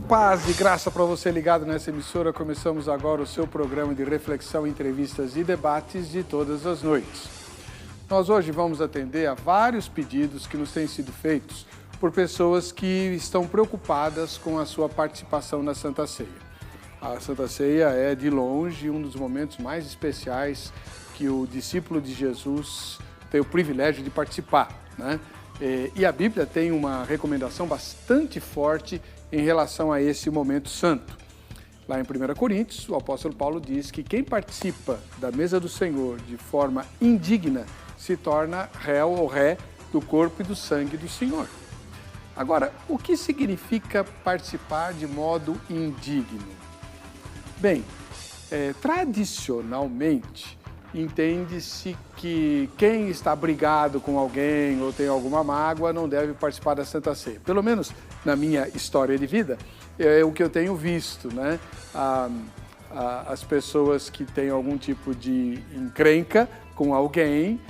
paz e graça para você ligado nessa emissora. Começamos agora o seu programa de reflexão, entrevistas e debates de todas as noites. Nós hoje vamos atender a vários pedidos que nos têm sido feitos por pessoas que estão preocupadas com a sua participação na Santa Ceia. A Santa Ceia é, de longe, um dos momentos mais especiais que o discípulo de Jesus tem o privilégio de participar, né? E a Bíblia tem uma recomendação bastante forte em relação a esse momento santo. Lá em 1 Coríntios, o apóstolo Paulo diz que quem participa da mesa do Senhor de forma indigna se torna réu ou ré do corpo e do sangue do Senhor. Agora, o que significa participar de modo indigno? Bem, tradicionalmente, entende-se que quem está brigado com alguém ou tem alguma mágoa não deve participar da Santa Ceia. Pelo menos na minha história de vida, é o que eu tenho visto, né? As pessoas que têm algum tipo de encrenca com alguém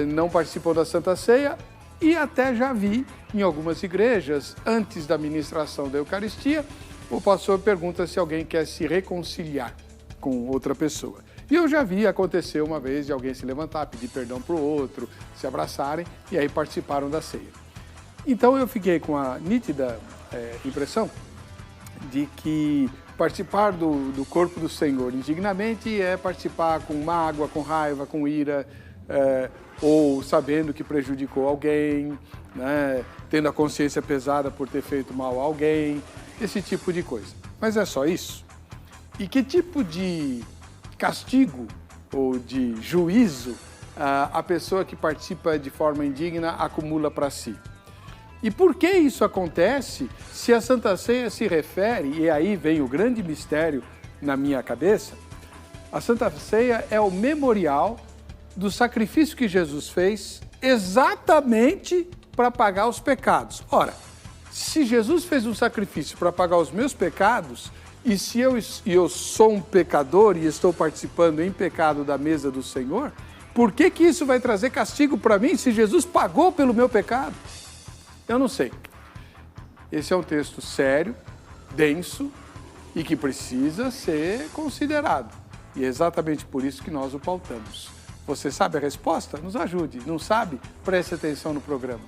não participam da Santa Ceia e até já vi em algumas igrejas, antes da ministração da Eucaristia, o pastor pergunta se alguém quer se reconciliar com outra pessoa. E eu já vi acontecer uma vez de alguém se levantar, pedir perdão para o outro, se abraçarem e aí participaram da ceia. Então eu fiquei com a nítida impressão de que participar do corpo do Senhor indignamente é participar com mágoa, com raiva, com ira, ou sabendo que prejudicou alguém, né, tendo a consciência pesada por ter feito mal a alguém, esse tipo de coisa. Mas é só isso? E que tipo de castigo ou de juízo a pessoa que participa de forma indigna acumula para si? E por que isso acontece se a Santa Ceia se refere, e aí vem o grande mistério na minha cabeça, a Santa Ceia é o memorial do sacrifício que Jesus fez exatamente para pagar os pecados. Ora, se Jesus fez um sacrifício para pagar os meus pecados, e se eu sou um pecador e estou participando em pecado da mesa do Senhor, por que isso vai trazer castigo para mim se Jesus pagou pelo meu pecado? Eu não sei. Esse é um texto sério, denso e que precisa ser considerado. E é exatamente por isso que nós o pautamos. Você sabe a resposta? Nos ajude. Não sabe? Preste atenção no programa.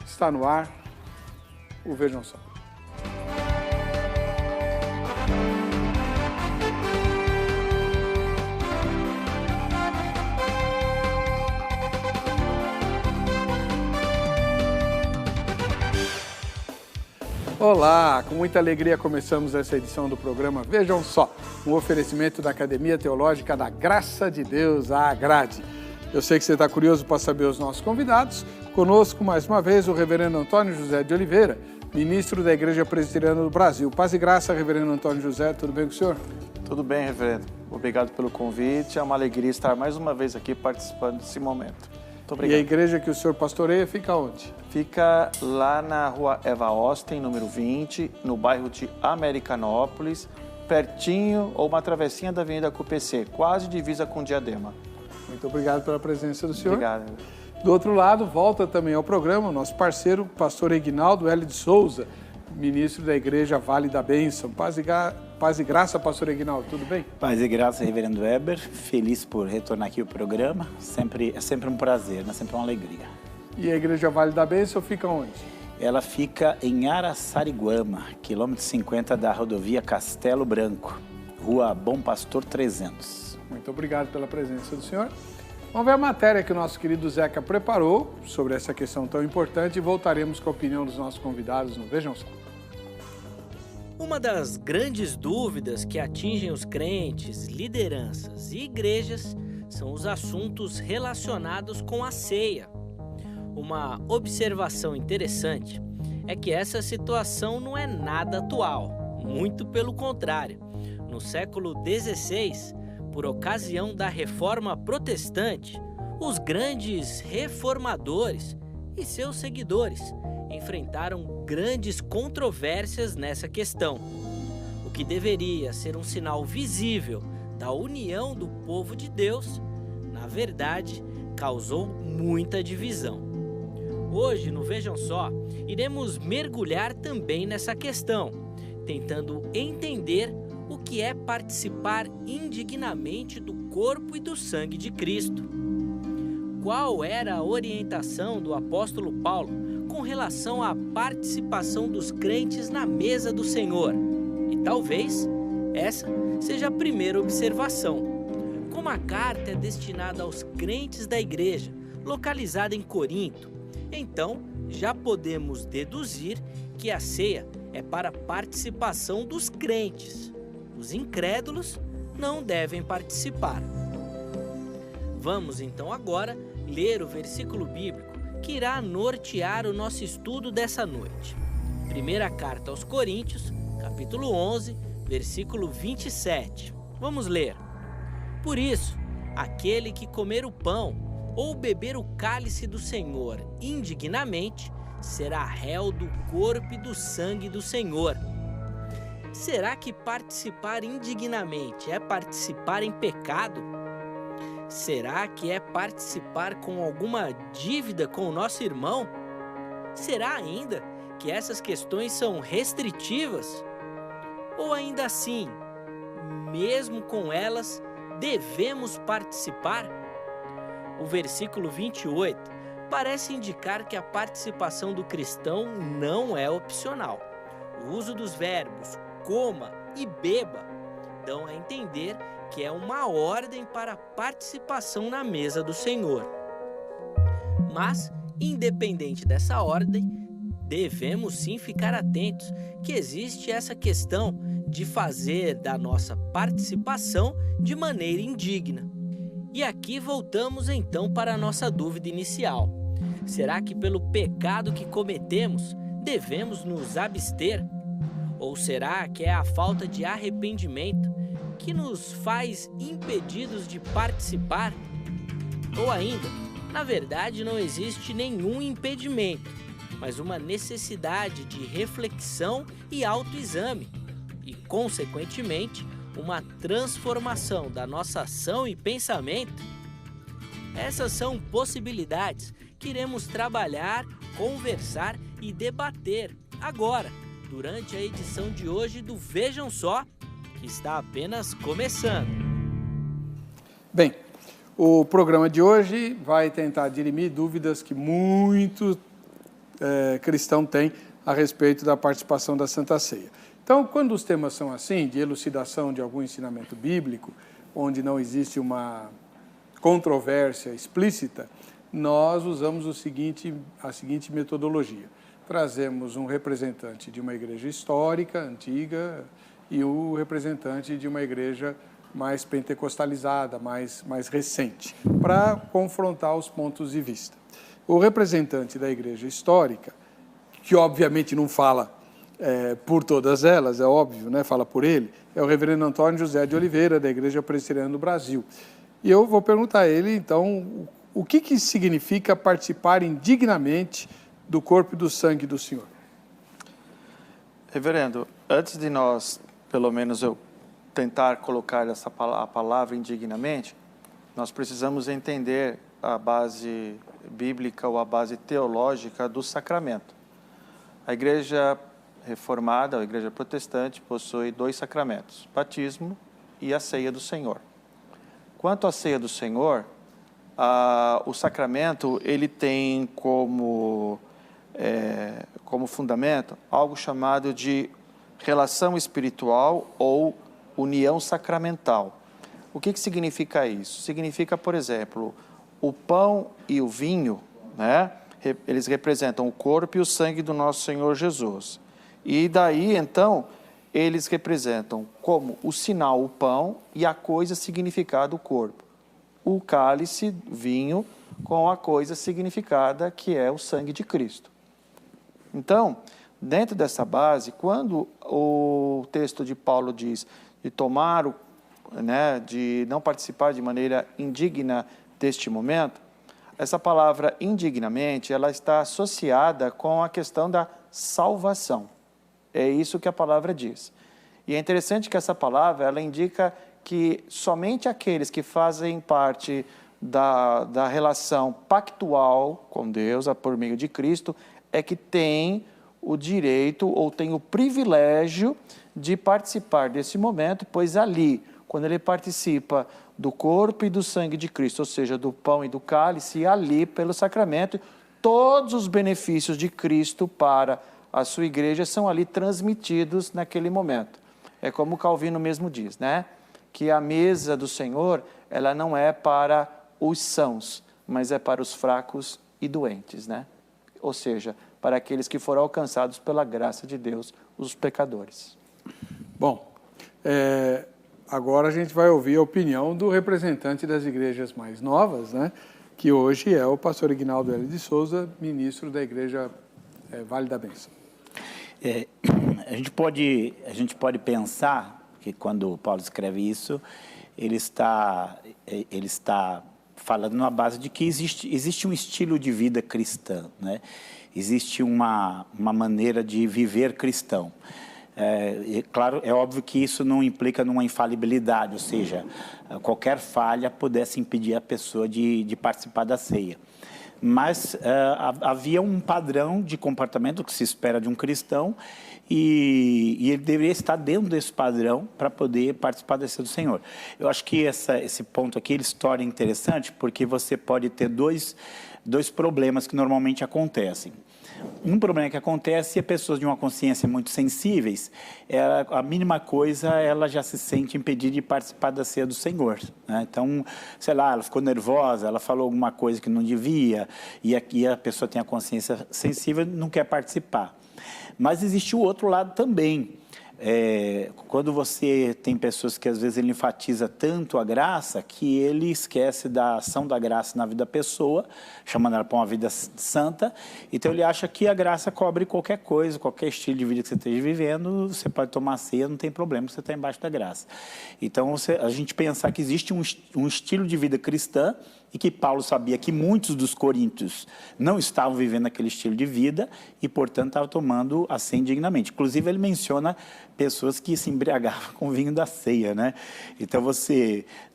Está no ar o Vejam Só. Olá, com muita alegria começamos essa edição do programa Vejam Só, um oferecimento da Academia Teológica da Graça de Deus, a Agrade. Eu sei que você está curioso para saber os nossos convidados. Conosco, mais uma vez, o reverendo Antônio José de Oliveira, ministro da Igreja Presbiteriana do Brasil. Paz e graça, reverendo Antônio José, tudo bem com o senhor? Tudo bem, reverendo. Obrigado pelo convite. É uma alegria estar mais uma vez aqui participando desse momento. Muito obrigado. E a igreja que o senhor pastoreia fica onde? Fica lá na rua Eva Austin, número 20, no bairro de Americanópolis, pertinho ou uma travessinha da Avenida CUPC, quase divisa com Diadema. Muito obrigado pela presença do senhor. Obrigado. Do outro lado, volta também ao programa o nosso parceiro, pastor Eguinaldo L. de Souza, ministro da Igreja Vale da Bênção. Paz e graça, pastor Eguinaldo, tudo bem? Paz e graça, reverendo Weber. Feliz por retornar aqui ao programa. É sempre um prazer, né? Sempre uma alegria. E a Igreja Vale da Bênção fica onde? Ela fica em Araçariguama, quilômetro 50 da rodovia Castelo Branco, rua Bom Pastor 300. Muito obrigado pela presença do senhor. Vamos ver a matéria que o nosso querido Zeca preparou sobre essa questão tão importante e voltaremos com a opinião dos nossos convidados no Vejam Só. Uma das grandes dúvidas que atingem os crentes, lideranças e igrejas são os assuntos relacionados com a ceia. Uma observação interessante é que essa situação não é nada atual, muito pelo contrário. No século XVI, por ocasião da Reforma Protestante, os grandes reformadores e seus seguidores enfrentaram grandes controvérsias nessa questão, o que deveria ser um sinal visível da união do povo de Deus, na verdade, causou muita divisão. Hoje, no Vejam Só, iremos mergulhar também nessa questão, tentando entender o que é participar indignamente do corpo e do sangue de Cristo. Qual era a orientação do apóstolo Paulo com relação à participação dos crentes na mesa do Senhor? E talvez essa seja a primeira observação. Como a carta é destinada aos crentes da igreja, localizada em Corinto, então já podemos deduzir que a ceia é para a participação dos crentes. Os incrédulos não devem participar. Vamos então agora ler o versículo bíblico que irá nortear o nosso estudo dessa noite. Primeira carta aos Coríntios, capítulo 11, versículo 27. Vamos ler. Por isso, aquele que comer o pão ou beber o cálice do Senhor indignamente, será réu do corpo e do sangue do Senhor. Será que participar indignamente é participar em pecado? Será que é participar com alguma dívida com o nosso irmão? Será ainda que essas questões são restritivas? Ou ainda assim, mesmo com elas, devemos participar? O versículo 28 parece indicar que a participação do cristão não é opcional. O uso dos verbos coma e beba dão a entender que é uma ordem para a participação na mesa do Senhor. Mas, independente dessa ordem, devemos sim ficar atentos que existe essa questão de fazer da nossa participação de maneira indigna. E aqui voltamos então para a nossa dúvida inicial. Será que pelo pecado que cometemos devemos nos abster? Ou será que é a falta de arrependimento que nos faz impedidos de participar? Ou ainda, na verdade não existe nenhum impedimento, mas uma necessidade de reflexão e autoexame e, consequentemente, uma transformação da nossa ação e pensamento? Essas são possibilidades que iremos trabalhar, conversar e debater agora, durante a edição de hoje do Vejam Só, que está apenas começando. Bem, o programa de hoje vai tentar dirimir dúvidas que muito cristão tem a respeito da participação da Santa Ceia. Então, quando os temas são assim, de elucidação de algum ensinamento bíblico, onde não existe uma controvérsia explícita, nós usamos a seguinte metodologia. Trazemos um representante de uma igreja histórica, antiga, e o representante de uma igreja mais pentecostalizada, mais recente, para confrontar os pontos de vista. O representante da igreja histórica, que obviamente não fala por todas elas, é óbvio, né? Fala por ele, é o reverendo Antônio José de Oliveira, da Igreja Presbiteriana do Brasil. E eu vou perguntar a ele, então, o que significa participar indignamente do corpo e do sangue do Senhor? Reverendo, antes de nós, pelo menos eu, tentar colocar a palavra indignamente, nós precisamos entender a base bíblica ou a base teológica do sacramento. A Igreja Reformada, a Igreja Protestante, possui 2 sacramentos, batismo e a ceia do Senhor. Quanto à ceia do Senhor, o sacramento ele tem como fundamento algo chamado de relação espiritual ou união sacramental. O que significa isso? Significa, por exemplo, o pão e o vinho, né? Eles representam o corpo e o sangue do nosso Senhor Jesus. E daí, então, eles representam como o sinal, o pão, e a coisa significada, o corpo. O cálice, vinho, com a coisa significada, que é o sangue de Cristo. Então, dentro dessa base, quando o texto de Paulo diz de tomar, de não participar de maneira indigna deste momento, essa palavra indignamente, ela está associada com a questão da salvação. É isso que a palavra diz. E é interessante que essa palavra, ela indica que somente aqueles que fazem parte da relação pactual com Deus, por meio de Cristo, é que têm o direito ou tem o privilégio de participar desse momento, pois ali, quando ele participa do corpo e do sangue de Cristo, ou seja, do pão e do cálice, ali, pelo sacramento, todos os benefícios de Cristo para a sua igreja são ali transmitidos naquele momento. É como Calvino mesmo diz, né? Que a mesa do Senhor, ela não é para os sãos, mas é para os fracos e doentes, né? Ou seja, para aqueles que foram alcançados pela graça de Deus, os pecadores. Bom, agora a gente vai ouvir a opinião do representante das igrejas mais novas, né? Que hoje é o pastor Ignaldo L. de Souza, ministro da igreja Vale da Bênção. A gente pode pensar que quando Paulo escreve isso, ele está falando na base de que existe um estilo de vida cristã, né? Existe uma maneira de viver cristão. Claro, é óbvio que isso não implica numa infalibilidade, ou seja, qualquer falha pudesse impedir a pessoa de participar da ceia. Mas havia um padrão de comportamento que se espera de um cristão e ele deveria estar dentro desse padrão para poder participar da ceia do Senhor. Eu acho que esse ponto aqui ele se torna interessante porque você pode ter dois problemas que normalmente acontecem. Um problema que acontece é pessoas de uma consciência muito sensíveis, a mínima coisa ela já se sente impedida de participar da ceia do Senhor, né? Então, sei lá, ela ficou nervosa, ela falou alguma coisa que não devia, e aqui a pessoa tem a consciência sensível e não quer participar. Mas existe o outro lado também. Quando você tem pessoas que às vezes ele enfatiza tanto a graça que ele esquece da ação da graça na vida da pessoa, chamando ela para uma vida santa, então ele acha que a graça cobre qualquer coisa, qualquer estilo de vida que você esteja vivendo, você pode tomar ceia, não tem problema, você está embaixo da graça. Então a gente pensar que existe um estilo de vida cristã e que Paulo sabia que muitos dos coríntios não estavam vivendo aquele estilo de vida e, portanto, estavam tomando a ceia indignamente. Inclusive, ele menciona pessoas que se embriagavam com o vinho da ceia, né? Então,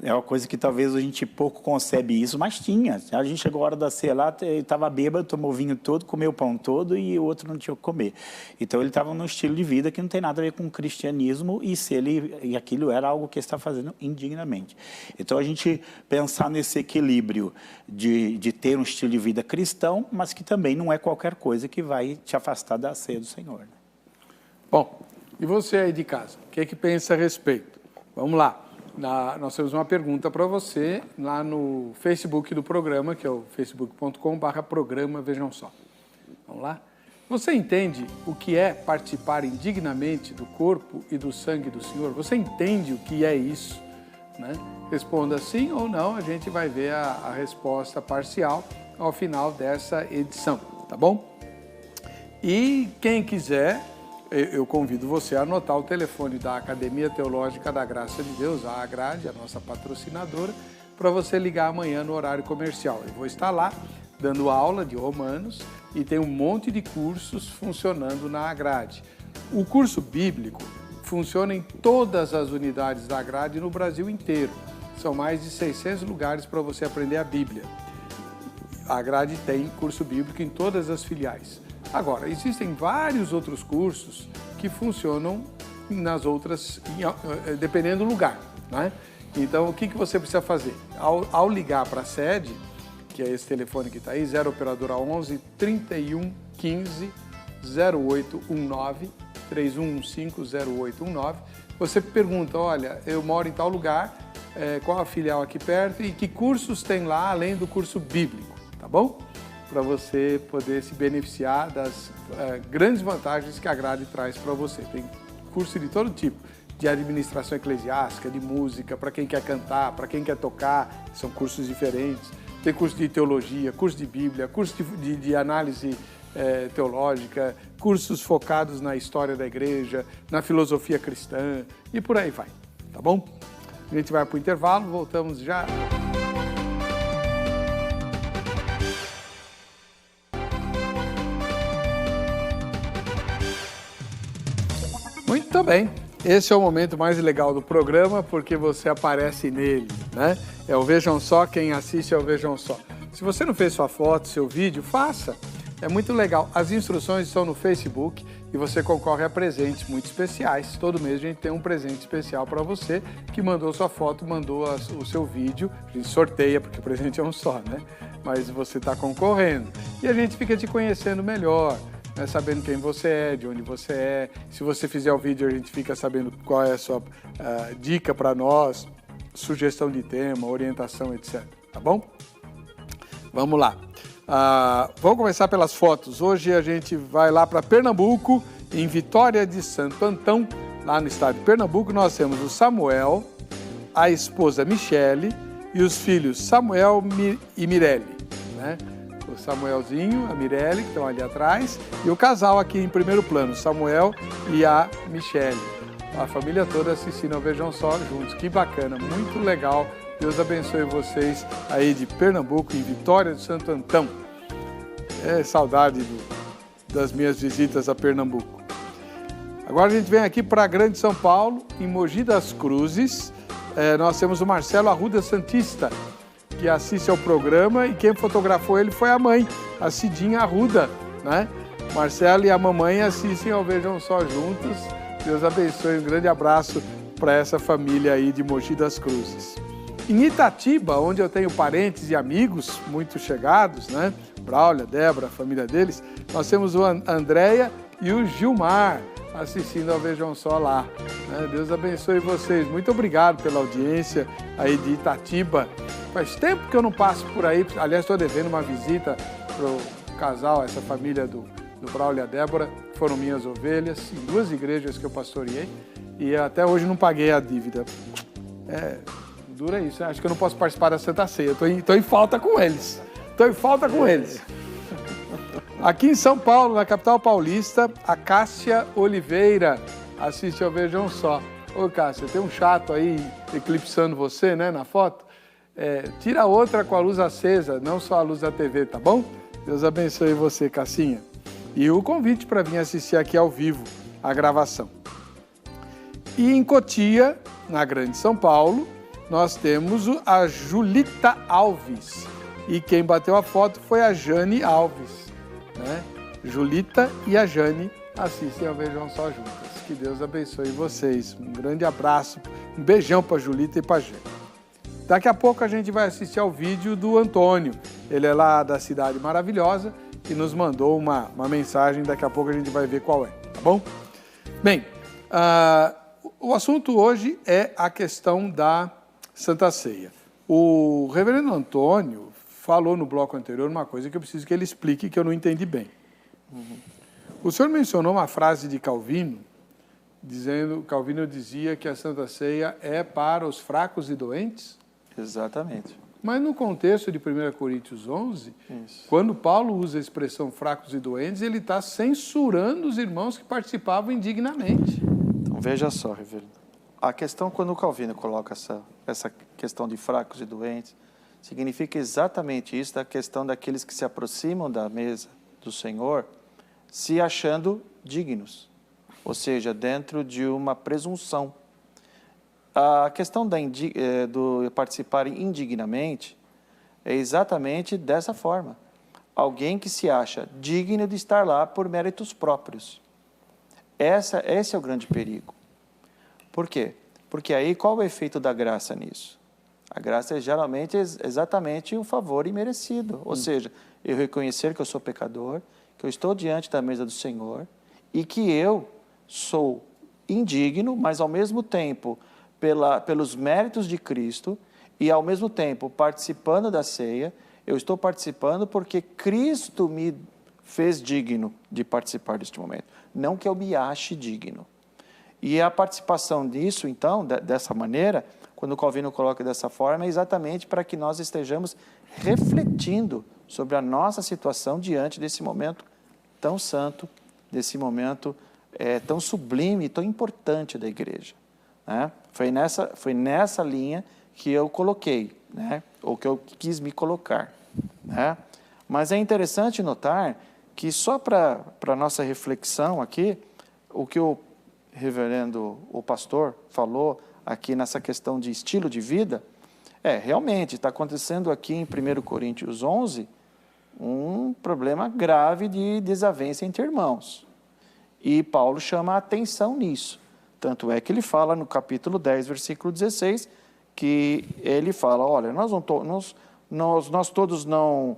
é uma coisa que talvez a gente pouco concebe isso, mas tinha. A gente chegou a hora da ceia lá, estava bêbado, tomou o vinho todo, comeu o pão todo e o outro não tinha o que comer. Então, ele estava num estilo de vida que não tem nada a ver com o cristianismo e aquilo era algo que ele estava fazendo indignamente. Então, a gente pensar nesse equilíbrio de ter um estilo de vida cristão, mas que também não é qualquer coisa que vai te afastar da ceia do Senhor, né? Bom, e você aí de casa, o que é que pensa a respeito? Vamos lá, nós temos uma pergunta para você lá no Facebook do programa, que é o facebook.com/programa Vejam Só. Vamos lá? Você entende o que é participar indignamente do corpo e do sangue do Senhor? Você entende o que é isso, né? Responda sim ou não, a gente vai ver a resposta parcial ao final dessa edição, tá bom? E quem quiser, eu convido você a anotar o telefone da Academia Teológica da Graça de Deus, a AGRADE, a nossa patrocinadora, para você ligar amanhã no horário comercial. Eu vou estar lá dando aula de Romanos e tem um monte de cursos funcionando na AGRADE. O curso bíblico funciona em todas as unidades da AGRADE no Brasil inteiro. São mais de 600 lugares para você aprender a Bíblia. A AGRADE tem curso bíblico em todas as filiais. Agora, existem vários outros cursos que funcionam nas outras, dependendo do lugar, né? Então, o que você precisa fazer? Ao ligar para a sede, que é esse telefone que está aí, 0 operadora 11 31 15 0819, 3115 0819, você pergunta, olha, eu moro em tal lugar, qual a filial aqui perto e que cursos tem lá além do curso bíblico, tá bom? Para você poder se beneficiar das grandes vantagens que a AGRADE traz para você. Tem curso de todo tipo, de administração eclesiástica, de música, para quem quer cantar, para quem quer tocar, são cursos diferentes. Tem curso de teologia, curso de Bíblia, curso de análise teológica, cursos focados na história da igreja, na filosofia cristã e por aí vai, tá bom? A gente vai para o intervalo, voltamos já. Muito bem, esse é o momento mais legal do programa porque você aparece nele, né? É o Vejam Só, quem assiste é o Vejam Só. Se você não fez sua foto, seu vídeo, faça. É muito legal. As instruções estão no Facebook e você concorre a presentes muito especiais. Todo mês a gente tem um presente especial para você que mandou sua foto, mandou o seu vídeo. A gente sorteia, porque o presente é um só, né? Mas você está concorrendo. E a gente fica te conhecendo melhor, né? Sabendo quem você é, de onde você é. Se você fizer o vídeo, a gente fica sabendo qual é a sua dica para nós, sugestão de tema, orientação, etc. Tá bom? Vamos lá. Vamos começar pelas fotos. Hoje a gente vai lá para Pernambuco, em Vitória de Santo Antão, lá no estado de Pernambuco. Nós temos o Samuel, a esposa Michele e os filhos Samuel e Mirelle, né? O Samuelzinho, a Mirelle, que estão ali atrás, e o casal aqui em primeiro plano, Samuel e a Michele. A família toda assistindo ao Vejam Só juntos. Que bacana, muito legal. Deus abençoe vocês aí de Pernambuco, em Vitória de Santo Antão. É saudade das minhas visitas a Pernambuco. Agora a gente vem aqui para a Grande São Paulo, em Mogi das Cruzes. Nós temos o Marcelo Arruda Santista, que assiste ao programa, e quem fotografou ele foi a mãe, a Cidinha Arruda, né? Marcelo e a mamãe assistem ao Vejam Só juntos. Deus abençoe, um grande abraço para essa família aí de Mogi das Cruzes. Em Itatiba, onde eu tenho parentes e amigos muito chegados, né? Braulia, Débora, a família deles, nós temos o Andréia e o Gilmar assistindo ao Vejam Só lá, né? Deus abençoe vocês. Muito obrigado pela audiência aí de Itatiba. Faz tempo que eu não passo por aí. Aliás, estou devendo uma visita para o casal, essa família do Braulia e a Débora. Foram minhas ovelhas em 2 igrejas que eu pastoreei e até hoje não paguei a dívida. Dura isso, né? Acho que eu não posso participar da Santa Ceia. Estou em falta com eles. Aqui em São Paulo, na capital paulista, a Cássia Oliveira assiste ao Vejam Só. Ô, Cássia, tem um chato aí eclipsando você, né, na foto? Tira outra com a luz acesa, não só a luz da TV, tá bom? Deus abençoe você, Cassinha. E o convite para vir assistir aqui ao vivo a gravação. E em Cotia, na Grande São Paulo, nós temos a Julita Alves. E quem bateu a foto foi a Jane Alves, né? Julita e a Jane assistem ao Vejam Só juntas. Que Deus abençoe vocês. Um grande abraço, um beijão para a Julita e para a Jane. Daqui a pouco a gente vai assistir ao vídeo do Antônio. Ele é lá da Cidade Maravilhosa e nos mandou uma mensagem. Daqui a pouco a gente vai ver qual é, tá bom? Bem, o assunto hoje é a questão da Santa Ceia. O reverendo Antônio falou no bloco anterior uma coisa que eu preciso que ele explique, que eu não entendi bem. O senhor mencionou uma frase de Calvino, Calvino dizia que a Santa Ceia é para os fracos e doentes? Exatamente. Mas no contexto de 1 Coríntios 11, quando Paulo usa a expressão fracos e doentes, ele está censurando os irmãos que participavam indignamente. Então veja só, reverendo. A questão, quando o Calvino coloca essa questão de fracos e doentes, significa exatamente isso, da questão daqueles que se aproximam da mesa do Senhor, se achando dignos, ou seja, dentro de uma presunção. A questão do participar indignamente é exatamente dessa forma. Alguém que se acha digno de estar lá por méritos próprios. Esse é o grande perigo. Por quê? Porque aí qual é o efeito da graça nisso? A graça é geralmente exatamente um favor imerecido. Ou seja, eu reconhecer que eu sou pecador, que eu estou diante da mesa do Senhor e que eu sou indigno, mas ao mesmo tempo, pelos méritos de Cristo e ao mesmo tempo participando da ceia, eu estou participando porque Cristo me fez digno de participar deste momento. Não que eu me ache digno. E a participação disso, então, dessa maneira, quando o Calvino coloca dessa forma, é exatamente para que nós estejamos refletindo sobre a nossa situação diante desse momento tão santo, desse momento tão sublime e tão importante da igreja, né? Foi nessa linha que eu coloquei, né? Ou que eu quis me colocar, né? Mas é interessante notar que só para a nossa reflexão aqui, o que o reverendo, o pastor, falou aqui nessa questão de estilo de vida, realmente está acontecendo aqui em 1 Coríntios 11 um problema grave de desavença entre irmãos. E Paulo chama a atenção nisso. Tanto é que ele fala no capítulo 10, versículo 16, que ele fala, olha, nós todos não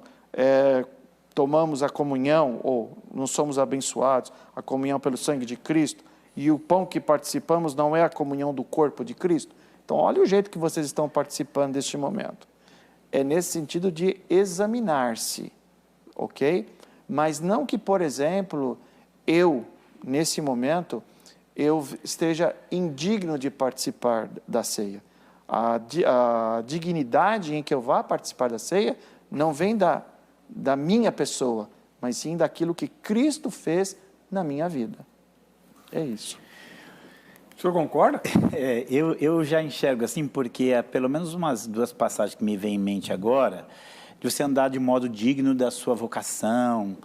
tomamos a comunhão, ou não somos abençoados, a comunhão pelo sangue de Cristo, e o pão que participamos não é a comunhão do corpo de Cristo. Então, olha o jeito que vocês estão participando deste momento. É nesse sentido de examinar-se, ok? Mas não que, por exemplo, nesse momento, eu esteja indigno de participar da ceia. A dignidade em que eu vá participar da ceia não vem da minha pessoa, mas sim daquilo que Cristo fez na minha vida. É isso. O senhor concorda? Eu já enxergo assim, porque há pelo menos umas 2 passagens que me vêm em mente agora, de você andar de modo digno da sua vocação,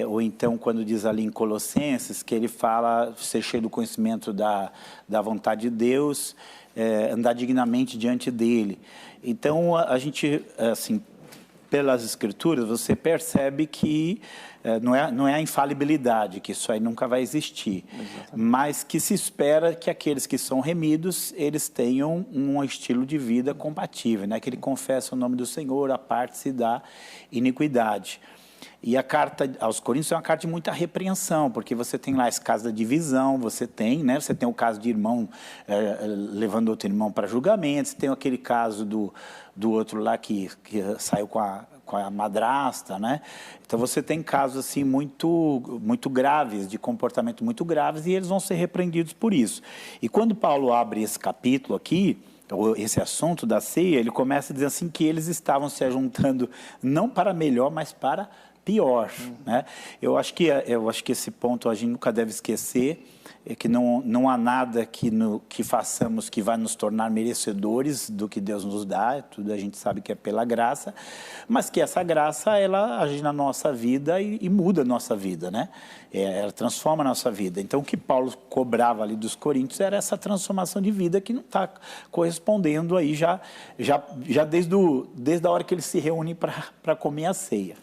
ou então quando diz ali em Colossenses, que ele fala ser cheio do conhecimento da vontade de Deus, andar dignamente diante dele. Então, a gente, assim, pelas Escrituras, você percebe que não é a infalibilidade, que isso aí nunca vai existir. Exatamente. Mas que se espera que aqueles que são remidos, eles tenham um estilo de vida compatível, né? Que ele confessa o nome do Senhor, aparte-se da iniquidade. E a carta aos Coríntios é uma carta de muita repreensão, porque você tem lá esse caso da divisão, você tem o caso de irmão levando outro irmão para julgamento, você tem aquele caso do outro lá que saiu com a madrasta, né? Então você tem casos assim muito, muito graves, de comportamento muito graves, e eles vão ser repreendidos por isso. E quando Paulo abre esse capítulo aqui, esse assunto da ceia, ele começa a dizer assim que eles estavam se ajuntando não para melhor, mas para pior, né? Eu acho que esse ponto a gente nunca deve esquecer, é que não há nada que façamos que vai nos tornar merecedores do que Deus nos dá, tudo a gente sabe que é pela graça, mas que essa graça, ela age na nossa vida e muda a nossa vida, né? Ela transforma a nossa vida. Então, o que Paulo cobrava ali dos coríntios era essa transformação de vida que não está correspondendo aí já desde a hora que eles se reúnem para comer a ceia.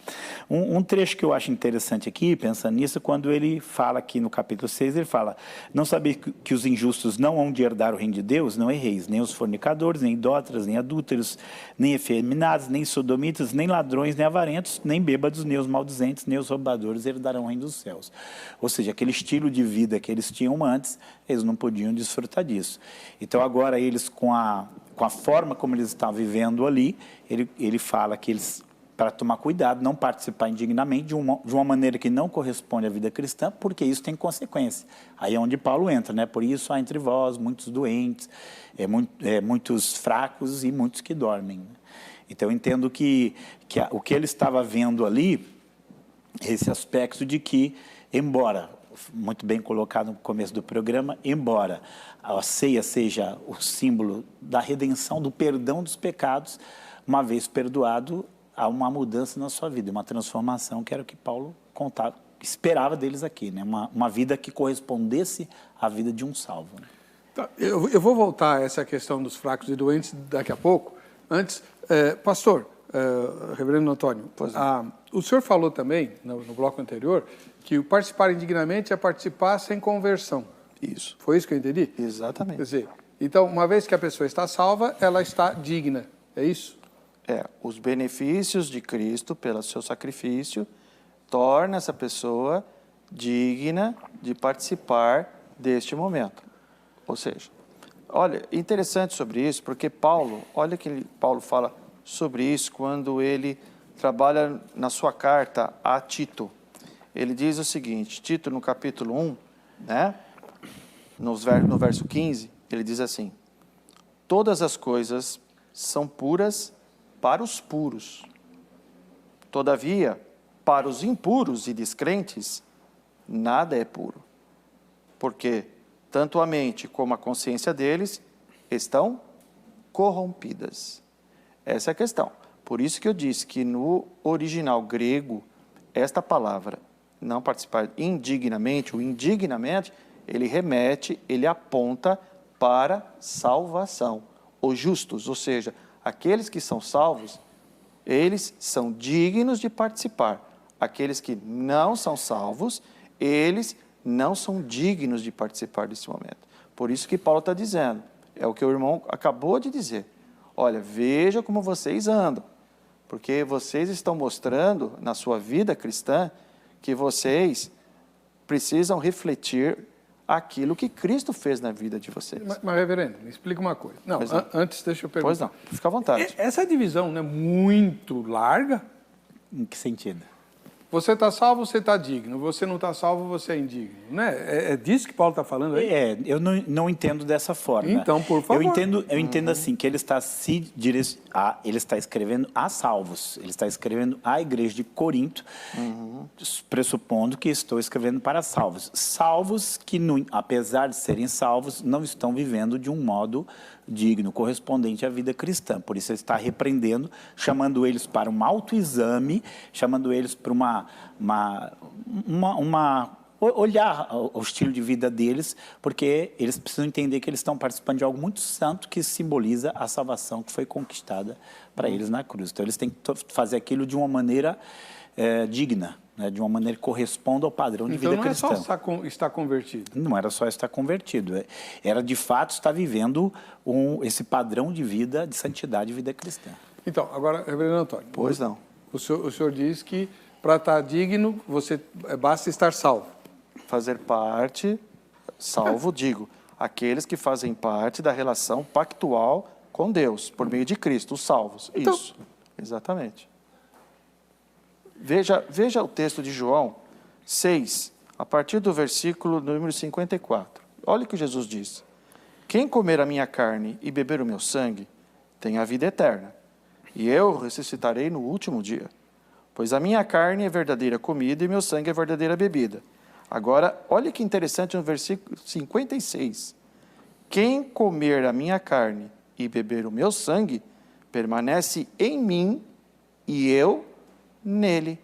Um trecho que eu acho interessante aqui, pensando nisso, quando ele fala aqui no capítulo 6, ele fala: não saber que os injustos não hão de herdar o reino de Deus? Não erreis, nem os fornicadores, nem idólatras, nem adúlteros, nem efeminados, nem sodomitas, nem ladrões, nem avarentos, nem bêbados, nem os maldizentes, nem os roubadores herdarão o reino dos céus. Ou seja, aquele estilo de vida que eles tinham antes, eles não podiam desfrutar disso. Então agora eles, com a forma como eles estavam vivendo ali, ele fala que eles, para tomar cuidado, não participar indignamente de uma maneira que não corresponde à vida cristã, porque isso tem consequência. Aí é onde Paulo entra, né? Por isso há entre vós muitos doentes, muitos fracos e muitos que dormem. Então eu entendo que o que ele estava vendo ali, esse aspecto de que, embora, muito bem colocado no começo do programa, embora a ceia seja o símbolo da redenção, do perdão dos pecados, uma vez perdoado, há uma mudança na sua vida, uma transformação, que era o que Paulo esperava deles aqui, né? Uma vida que correspondesse à vida de um salvo. Né? Tá, eu vou voltar a essa questão dos fracos e doentes daqui a pouco. Antes, pastor, reverendo Antônio, o senhor falou também, no bloco anterior, que o participar indignamente é participar sem conversão. Isso. Foi isso que eu entendi? Exatamente. Quer dizer, então, uma vez que a pessoa está salva, ela está digna, é isso? Os benefícios de Cristo, pelo seu sacrifício, torna essa pessoa digna de participar deste momento. Ou seja, olha, interessante sobre isso, porque olha que Paulo fala sobre isso quando ele trabalha na sua carta a Tito. Ele diz o seguinte, Tito no capítulo 1, né, no verso 15, ele diz assim: todas as coisas são puras para os puros. Todavia, para os impuros e descrentes, nada é puro. Porque tanto a mente como a consciência deles estão corrompidas. Essa é a questão. Por isso que eu disse que no original grego, esta palavra, não participar indignamente, o indignamente, ele aponta para salvação. Os justos, ou seja, aqueles que são salvos, Eles são dignos de participar. Aqueles que não são salvos, eles não são dignos de participar desse momento. Por isso que Paulo está dizendo, é o que o irmão acabou de dizer. Olha, veja como vocês andam, porque vocês estão mostrando na sua vida cristã que vocês precisam refletir aquilo que Cristo fez na vida de vocês. Mas reverendo, me explica uma coisa. Não, antes deixa eu perguntar. Pois não, fica à vontade. Essa divisão não é muito larga? Em que sentido? Você está salvo, você está digno. Você não está salvo, você é indigno. Né? É disso que Paulo está falando aí? Eu não entendo dessa forma. Então, por favor. Eu entendo assim, que ele está ele está escrevendo a salvos. Ele está escrevendo à igreja de Corinto, pressupondo que estou escrevendo para salvos. Salvos que, apesar de serem salvos, não estão vivendo de um modo digno, correspondente à vida cristã. Por isso ele está repreendendo, chamando eles para um autoexame, chamando eles para olhar o estilo de vida deles, porque eles precisam entender que eles estão participando de algo muito santo que simboliza a salvação que foi conquistada para eles na cruz. Então eles têm que fazer aquilo de uma maneira digna, né, de uma maneira que corresponda ao padrão de vida cristã. Então não é só estar convertido. Não era só estar convertido, era de fato estar vivendo esse padrão de vida, de santidade e vida cristã. Então, agora, reverendo Antônio. Pois não. O senhor diz que para estar digno, basta estar salvo. Fazer parte, salvo, digo, aqueles que fazem parte da relação pactual com Deus, por meio de Cristo, os salvos. Então, isso, exatamente. Veja o texto de João 6, a partir do versículo número 54. Olha o que Jesus diz. Quem comer a minha carne e beber o meu sangue, tem a vida eterna, e eu ressuscitarei no último dia. Pois a minha carne é verdadeira comida e meu sangue é verdadeira bebida. Agora, olha que interessante no versículo 56. Quem comer a minha carne e beber o meu sangue, permanece em mim e eu nele.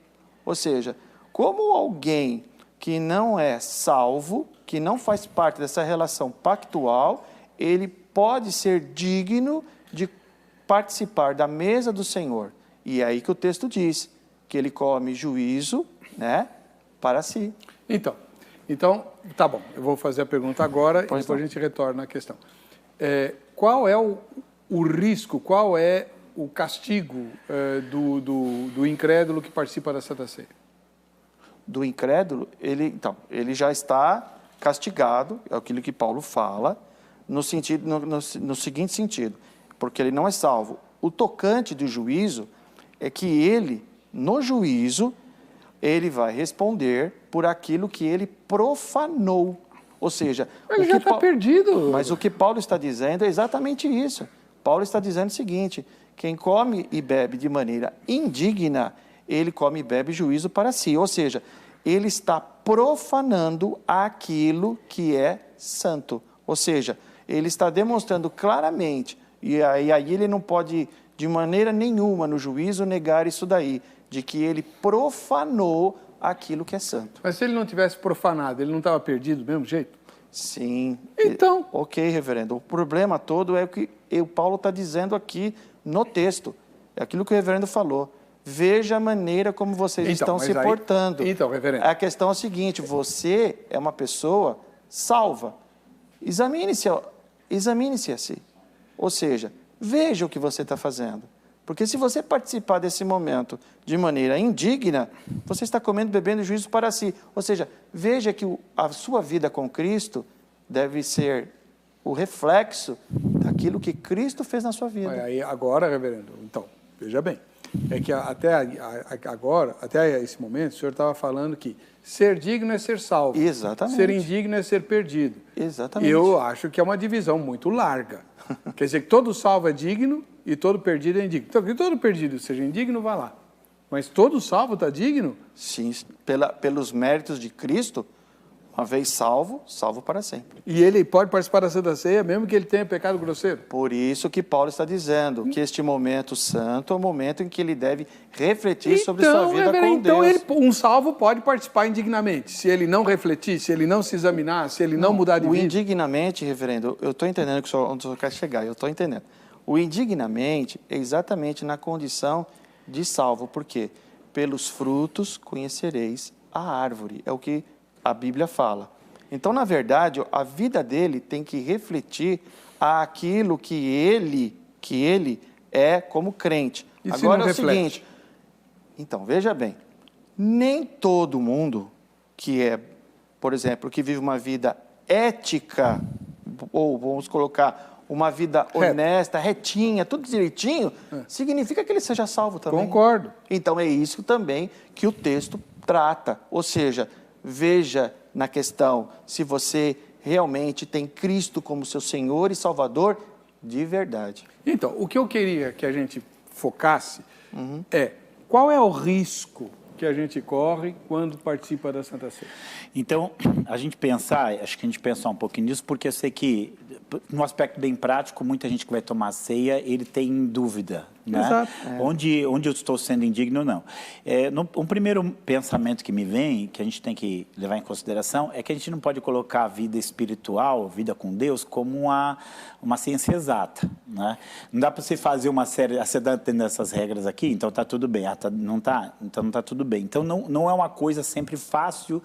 Ou seja, como alguém que não é salvo, que não faz parte dessa relação pactual, ele pode ser digno de participar da mesa do Senhor. E é aí que o texto diz que ele come juízo, né, para si. Então, tá bom, eu vou fazer a pergunta agora e depois a gente retorna à questão. Qual é o risco, qual é o castigo do incrédulo que participa da Santa Ceia? Do incrédulo, ele já está castigado, é aquilo que Paulo fala, no seguinte sentido, porque ele não é salvo. O tocante do juízo é que ele, no juízo, ele vai responder por aquilo que ele profanou. Ou seja... Ele já está perdido. Mas o que Paulo está dizendo é exatamente isso. Paulo está dizendo o seguinte, quem come e bebe de maneira indigna, ele come e bebe juízo para si. Ou seja, ele está profanando aquilo que é santo. Ou seja, ele está demonstrando claramente, e aí ele não pode, de maneira nenhuma, no juízo, negar isso daí, de que ele profanou aquilo que é santo. Mas se ele não tivesse profanado, ele não estava perdido do mesmo jeito? Sim. Então... Ok, reverendo. O problema todo é o que o Paulo está dizendo aqui no texto. É aquilo que o reverendo falou. Veja a maneira como vocês estão se portando. Então, reverendo. A questão é a seguinte, você é uma pessoa salva. Examine-se a si. Ou seja, veja o que você está fazendo. Porque se você participar desse momento de maneira indigna, você está comendo, bebendo juízo para si. Ou seja, veja que a sua vida com Cristo deve ser o reflexo daquilo que Cristo fez na sua vida. Aí, agora, reverendo, então, veja bem, é que até esse momento, o senhor estava falando que ser digno é ser salvo. Exatamente. Ser indigno é ser perdido. Exatamente. Eu acho que é uma divisão muito larga. Quer dizer que todo salvo é digno e todo perdido é indigno. Então, que todo perdido seja indigno, vá lá. Mas todo salvo está digno? Sim, pelos méritos de Cristo, uma vez salvo, salvo para sempre. E ele pode participar da Santa Ceia, mesmo que ele tenha pecado grosseiro? Por isso que Paulo está dizendo que este momento santo é o momento em que ele deve refletir sobre sua vida com Deus. Um salvo pode participar indignamente, se ele não refletir, se ele não se examinar, se ele não mudar de vida. O indignamente, reverendo, eu estou entendendo onde o senhor quer chegar, eu estou entendendo. O indignamente é exatamente na condição de salvo. Por quê? Pelos frutos conhecereis a árvore. É o que a Bíblia fala. Então, na verdade, a vida dele tem que refletir aquilo que ele é como crente. E agora se não é o seguinte, então, veja bem, nem todo mundo que é, por exemplo, que vive uma vida ética, ou vamos colocar uma vida honesta, retinha, tudo direitinho, significa que ele seja salvo também. Concordo. Então é isso também que o texto trata. Ou seja, veja na questão se você realmente tem Cristo como seu Senhor e Salvador de verdade. Então, o que eu queria que a gente focasse é qual é o risco que a gente corre quando participa da Santa Ceia. Então, acho que a gente pensar um pouquinho nisso, porque eu sei que, no aspecto bem prático, muita gente que vai tomar ceia, ele tem dúvida, né? Exato. Onde eu estou sendo indigno ou não. Um primeiro pensamento que me vem, que a gente tem que levar em consideração, é que a gente não pode colocar a vida espiritual, vida com Deus, como uma ciência exata, né? Não dá para você fazer uma série, você está tendo essas regras aqui, então está tudo bem. Não está, então não está tudo bem. Então não é uma coisa sempre fácil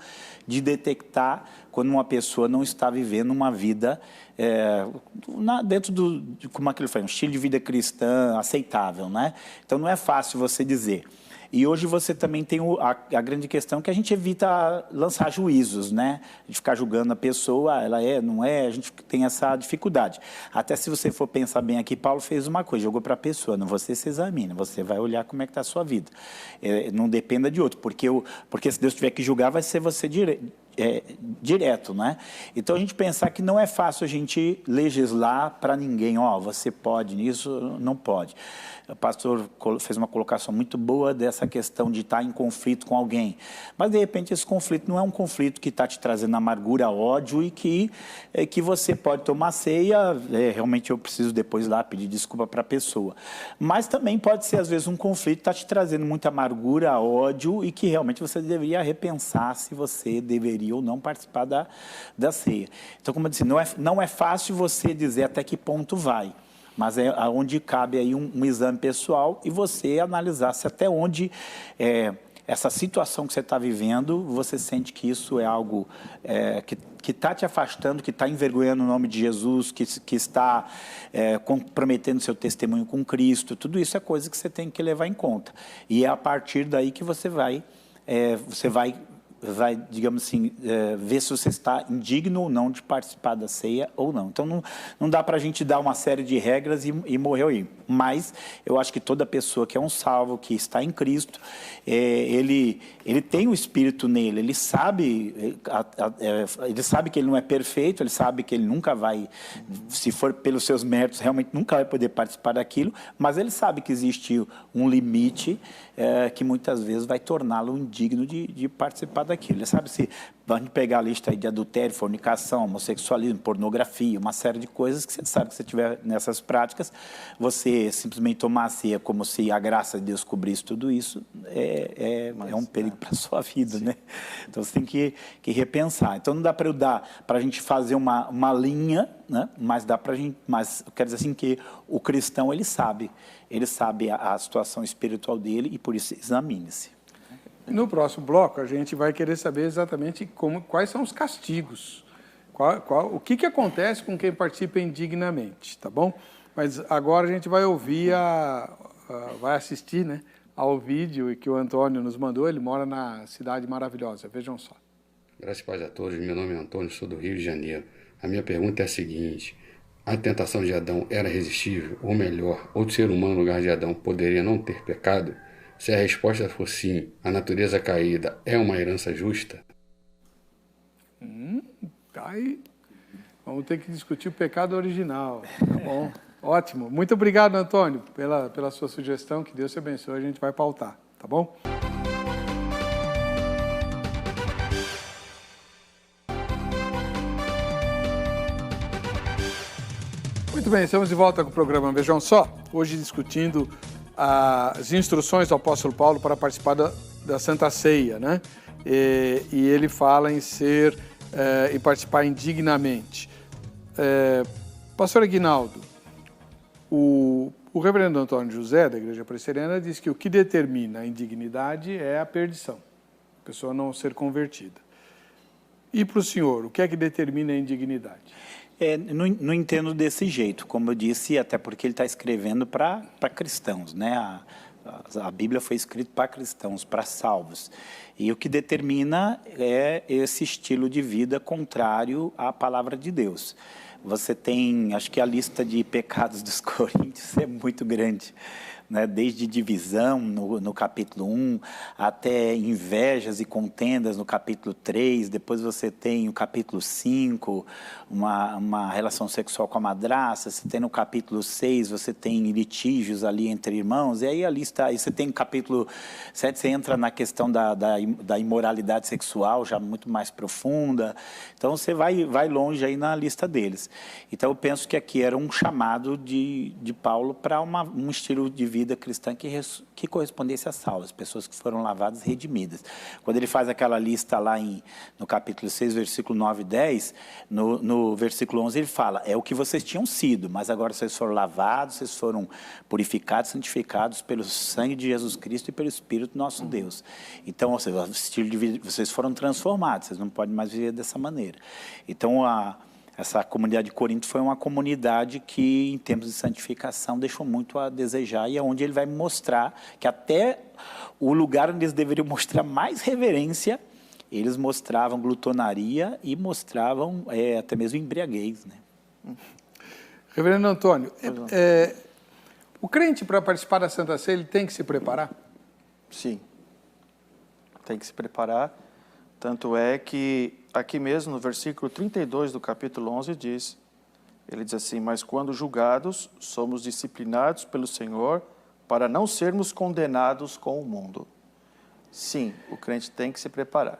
de detectar quando uma pessoa não está vivendo uma vida dentro como aquilo foi, um estilo de vida cristã aceitável, né? Então não é fácil você dizer. E hoje você também tem a grande questão que a gente evita lançar juízos, né? De ficar julgando a pessoa, ela não é, a gente tem essa dificuldade. Até se você for pensar bem aqui, Paulo fez uma coisa, jogou para a pessoa, não você se examina, você vai olhar como é que está a sua vida. Não dependa de outro, porque se Deus tiver que julgar, vai ser você direto, né? Então a gente pensar que não é fácil a gente legislar para ninguém, você pode nisso, não pode. O pastor fez uma colocação muito boa dessa questão de estar em conflito com alguém, mas de repente esse conflito não é um conflito que está te trazendo amargura, ódio e que você pode tomar ceia, realmente eu preciso depois lá pedir desculpa para a pessoa, mas também pode ser às vezes um conflito que está te trazendo muita amargura, ódio e que realmente você deveria repensar se você deveria ou não participar da ceia. Então, como eu disse, não é fácil você dizer até que ponto vai, mas é onde cabe aí um exame pessoal e você analisar se até onde essa situação que você está vivendo, você sente que isso é algo que está te afastando, que está envergonhando o nome de Jesus, que está comprometendo seu testemunho com Cristo. Tudo isso é coisa que você tem que levar em conta. E é a partir daí que você vai, digamos assim, ver se você está indigno ou não de participar da ceia ou não. Então, não dá para a gente dar uma série de regras e morrer aí. Mas eu acho que toda pessoa que é um salvo, que está em Cristo, ele tem o Espírito nele, ele sabe que ele não é perfeito, ele sabe que ele nunca vai, se for pelos seus méritos, realmente nunca vai poder participar daquilo, mas ele sabe que existe um limite que muitas vezes vai torná-lo indigno de participar daquilo. Ele sabe, se a gente pegar a lista aí de adultério, fornicação, homossexualismo, pornografia, uma série de coisas que você sabe que se tiver nessas práticas, você simplesmente tomar a ceia como se a graça de Deus cobrisse tudo isso, é um perigo para a sua vida, né? Então você tem que repensar. Então não dá para a gente fazer uma linha, né? Mas dá para a gente, mas eu quero dizer assim que o cristão ele sabe a situação espiritual dele e por isso examine-se. No próximo bloco, a gente vai querer saber exatamente quais são os castigos, o que acontece com quem participa indignamente, tá bom? Mas agora a gente vai ouvir, vai assistir, né, ao vídeo que o Antônio nos mandou. Ele mora na Cidade Maravilhosa, vejam só. Graças e paz a todos, meu nome é Antônio, sou do Rio de Janeiro. A minha pergunta é a seguinte: a tentação de Adão era irresistível? Ou melhor, outro ser humano no lugar de Adão poderia não ter pecado? Se a resposta for sim, a natureza caída é uma herança justa? Tá aí. Vamos ter que discutir o pecado original. Tá bom? Ótimo. Muito obrigado, Antônio, pela sua sugestão. Que Deus te abençoe. A gente vai pautar. Tá bom? Muito bem, estamos de volta com o programa Vejam Só. Hoje discutindo as instruções do apóstolo Paulo para participar da Santa Ceia, né? E ele fala em participar indignamente. Pastor Aguinaldo, o O reverendo Antônio José, da Igreja Presbiteriana, diz que o que determina a indignidade é a perdição, a pessoa não ser convertida. E para o senhor, o que é que determina a indignidade? Não entendo desse jeito, como eu disse, até porque ele está escrevendo para cristãos, né? A Bíblia foi escrita para cristãos, para salvos. E o que determina é esse estilo de vida contrário à palavra de Deus. Você tem, acho que a lista de pecados dos coríntios é muito grande, né? Desde divisão no capítulo 1, até invejas e contendas no capítulo 3, depois você tem o capítulo 5, uma relação sexual com a madrasta, você tem no capítulo 6, você tem litígios ali entre irmãos, e aí a lista, aí você tem no capítulo 7, você entra na questão da imoralidade sexual, já muito mais profunda, então você vai longe aí na lista deles. Então eu penso que aqui era um chamado de Paulo para um estilo de vida cristã que correspondesse a salvos, pessoas que foram lavadas e redimidas. Quando ele faz aquela lista lá no capítulo 6, versículo 9 e 10, no versículo 11 ele fala, é o que vocês tinham sido, mas agora vocês foram lavados, vocês foram purificados, santificados pelo sangue de Jesus Cristo e pelo Espírito nosso Deus. Então, ou seja, o estilo de vida, vocês foram transformados, vocês não podem mais viver dessa maneira. Então, essa comunidade de Corinto foi uma comunidade que, em termos de santificação, deixou muito a desejar, e é onde ele vai mostrar que até o lugar onde eles deveriam mostrar mais reverência, eles mostravam glutonaria e mostravam até mesmo embriaguez, né? Reverendo Antônio, o crente, para participar da Santa Ceia, ele tem que se preparar? Sim, tem que se preparar. Tanto é que aqui mesmo no versículo 32 do capítulo 11 ele diz assim, mas quando julgados, somos disciplinados pelo Senhor para não sermos condenados com o mundo. Sim, o crente tem que se preparar.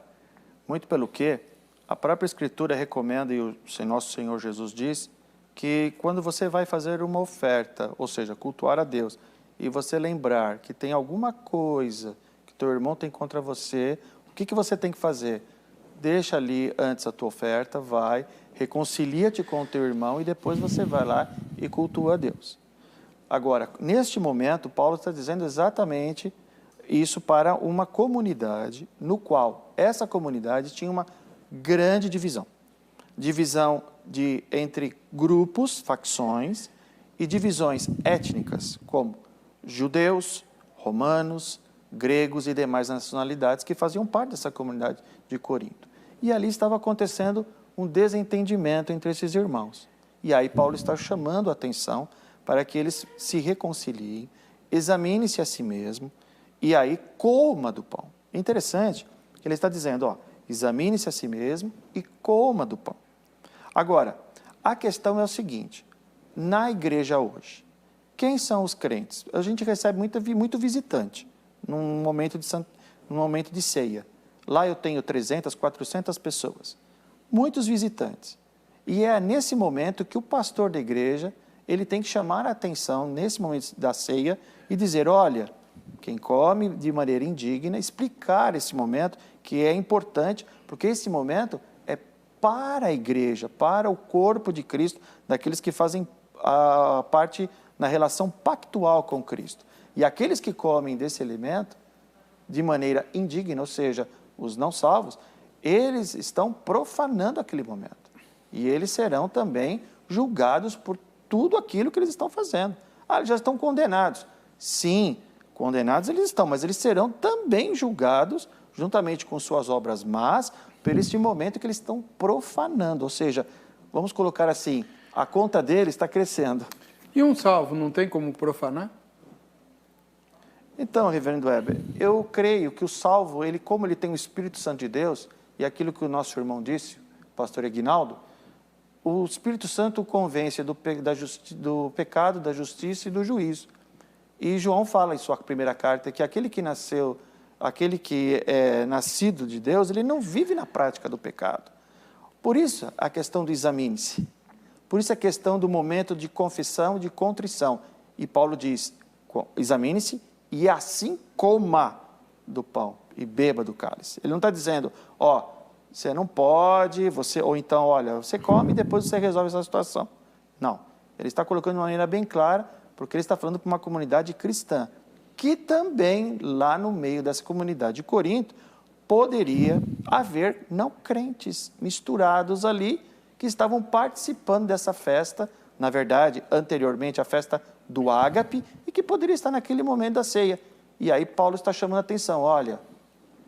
Muito pelo que a própria Escritura recomenda, e o nosso Senhor Jesus diz, que quando você vai fazer uma oferta, ou seja, cultuar a Deus, e você lembrar que tem alguma coisa que teu irmão tem contra você, o que você tem que fazer? Deixa ali antes a tua oferta, vai, reconcilia-te com o teu irmão e depois você vai lá e cultua a Deus. Agora, neste momento, Paulo está dizendo exatamente isso para uma comunidade, no qual essa comunidade tinha uma grande divisão. Divisão entre grupos, facções, e divisões étnicas, como judeus, romanos, gregos e demais nacionalidades que faziam parte dessa comunidade de Corinto. E ali estava acontecendo um desentendimento entre esses irmãos. E aí Paulo está chamando a atenção para que eles se reconciliem, examine-se a si mesmo e aí coma do pão. É interessante que ele está dizendo, examine-se a si mesmo e coma do pão. Agora, a questão é o seguinte, na igreja hoje, quem são os crentes? A gente recebe muito visitante num momento de ceia. Lá eu tenho 300, 400 pessoas, muitos visitantes. E é nesse momento que o pastor da igreja, ele tem que chamar a atenção, nesse momento da ceia, e dizer, olha, quem come de maneira indigna, explicar esse momento, que é importante, porque esse momento é para a igreja, para o corpo de Cristo, daqueles que fazem a parte na relação pactual com Cristo. E aqueles que comem desse alimento de maneira indigna, ou seja, os não salvos, eles estão profanando aquele momento. E eles serão também julgados por tudo aquilo que eles estão fazendo. Eles já estão condenados. Sim, condenados eles estão, mas eles serão também julgados, juntamente com suas obras más, por este momento que eles estão profanando. Ou seja, vamos colocar assim, a conta deles está crescendo. E um salvo não tem como profanar? Então, reverendo Weber, eu creio que o salvo, como ele tem o Espírito Santo de Deus, e aquilo que o nosso irmão disse, o pastor Aguinaldo, o Espírito Santo o convence do pecado, da justiça e do juízo. E João fala em sua primeira carta que aquele que é nascido de Deus, ele não vive na prática do pecado. Por isso, a questão do examine-se. Por isso, a questão do momento de confissão, de contrição. E Paulo diz, examine-se e assim coma do pão e beba do cálice. Ele não está dizendo, você não pode, ou então, olha, você come e depois você resolve essa situação. Não. Ele está colocando de uma maneira bem clara porque ele está falando para uma comunidade cristã, que também, lá no meio dessa comunidade de Corinto, poderia haver não crentes misturados ali, que estavam participando dessa festa, na verdade, anteriormente a festa do ágape, e que poderia estar naquele momento da ceia. E aí Paulo está chamando a atenção, olha,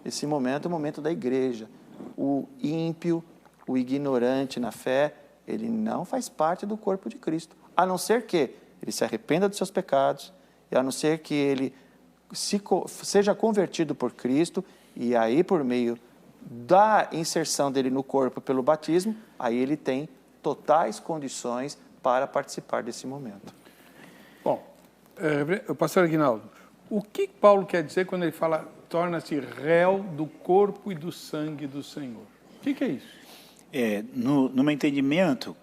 esse momento é o momento da igreja. O ímpio, o ignorante na fé, ele não faz parte do corpo de Cristo, a não ser que ele se arrependa dos seus pecados, e a não ser que ele seja convertido por Cristo, e aí por meio da inserção dele no corpo pelo batismo, aí ele tem totais condições para participar desse momento. Bom, pastor Aguinaldo, o que Paulo quer dizer quando ele fala torna-se réu do corpo e do sangue do Senhor? O que é isso? No meu entendimento,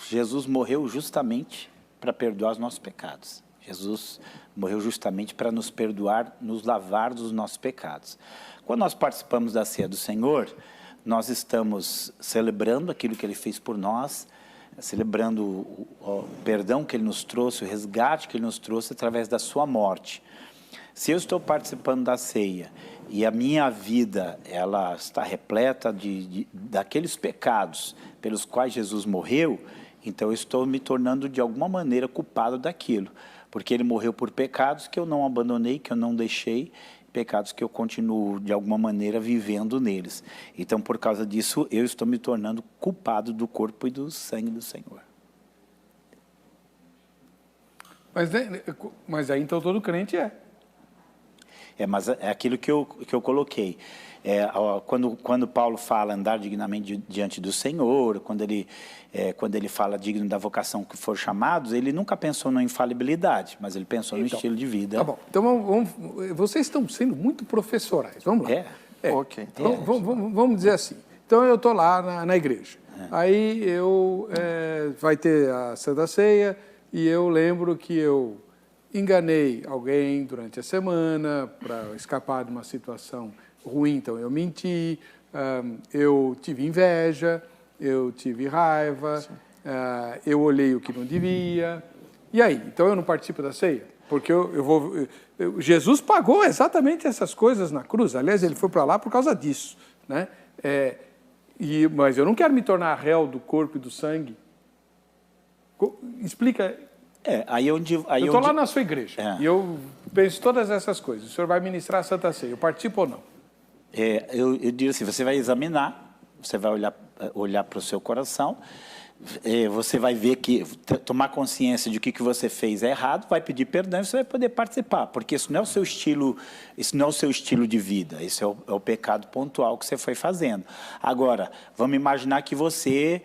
Jesus morreu justamente para perdoar os nossos pecados. Jesus morreu justamente para nos perdoar, nos lavar dos nossos pecados. Quando nós participamos da ceia do Senhor, nós estamos celebrando aquilo que Ele fez por nós, celebrando o perdão que Ele nos trouxe, o resgate que Ele nos trouxe através da sua morte. Se eu estou participando da ceia e a minha vida ela está repleta daqueles pecados pelos quais Jesus morreu, então eu estou me tornando de alguma maneira culpado daquilo, porque Ele morreu por pecados que eu não abandonei, que eu não deixei, pecados que eu continuo de alguma maneira vivendo neles. Então, por causa disso, eu estou me tornando culpado do corpo e do sangue do Senhor. Mas aí então todo crente é. Mas é aquilo que eu coloquei. Quando Paulo fala andar dignamente diante do Senhor, quando ele fala digno da vocação que for chamados, ele nunca pensou na infalibilidade, mas ele pensou no estilo de vida. Tá bom. Então, vocês estão sendo muito professorais. Vamos lá. Ok. Então, vamos dizer assim. Então, eu estou lá na igreja. Aí, vai ter a Santa Ceia e eu lembro que eu enganei alguém durante a semana para escapar de uma situação ruim, então eu menti, eu tive inveja, eu tive raiva, eu olhei o que não devia. E aí? Então eu não participo da ceia? Porque Jesus pagou exatamente essas coisas na cruz. Aliás, ele foi para lá por causa disso, né? Mas eu não quero me tornar réu do corpo e do sangue. Explica. Eu estou lá na sua igreja e eu penso todas essas coisas. O senhor vai ministrar a Santa Ceia. Eu participo ou não? Eu digo assim, você vai examinar, você vai olhar para o seu coração, você vai ver que, tomar consciência de que o que você fez é errado, vai pedir perdão e você vai poder participar, porque isso não é o seu estilo de vida, isso é o pecado pontual que você foi fazendo. Agora, vamos imaginar que você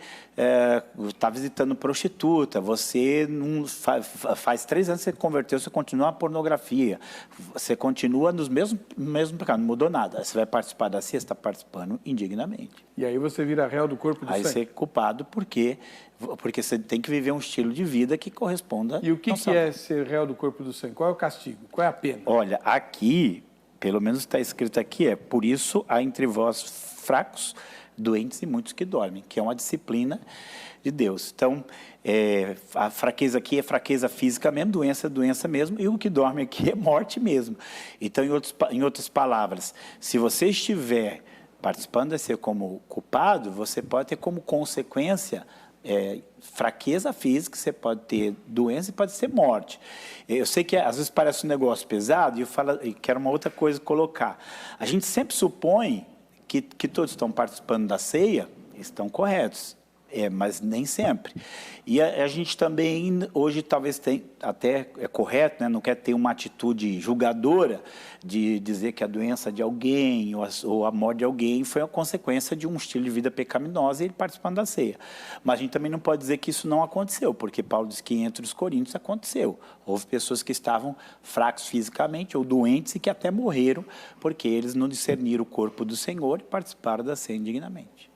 está visitando prostituta, você faz 3 anos que você converteu, você continua na pornografia, você continua nos mesmos pecados, não mudou nada. Você vai participar da ceia, está participando indignamente. E aí você vira réu do corpo do sangue. Aí você é culpado porque você tem que viver um estilo de vida que corresponda... E o que é ser réu do corpo do sangue? Qual é o castigo? Qual é a pena? Olha, aqui, pelo menos está escrito aqui, por isso há entre vós fracos, doentes e muitos que dormem, que é uma disciplina de Deus. Então, a fraqueza aqui é fraqueza física mesmo, doença é doença mesmo, e o que dorme aqui é morte mesmo. Então, em outras palavras, se você estiver participando de ser como culpado, você pode ter como consequência fraqueza física, você pode ter doença e pode ser morte. Eu sei que às vezes parece um negócio pesado, e eu quero uma outra coisa colocar. A gente sempre supõe que todos estão participando da ceia, estão corretos, mas nem sempre. E a gente também, hoje, talvez até é correto, né, não quer ter uma atitude julgadora de dizer que a doença de alguém ou a morte de alguém foi a consequência de um estilo de vida pecaminoso e ele participando da ceia. Mas a gente também não pode dizer que isso não aconteceu, porque Paulo diz que entre os coríntios aconteceu. Houve pessoas que estavam fracos fisicamente ou doentes e que até morreram porque eles não discerniram o corpo do Senhor e participaram da ceia indignamente.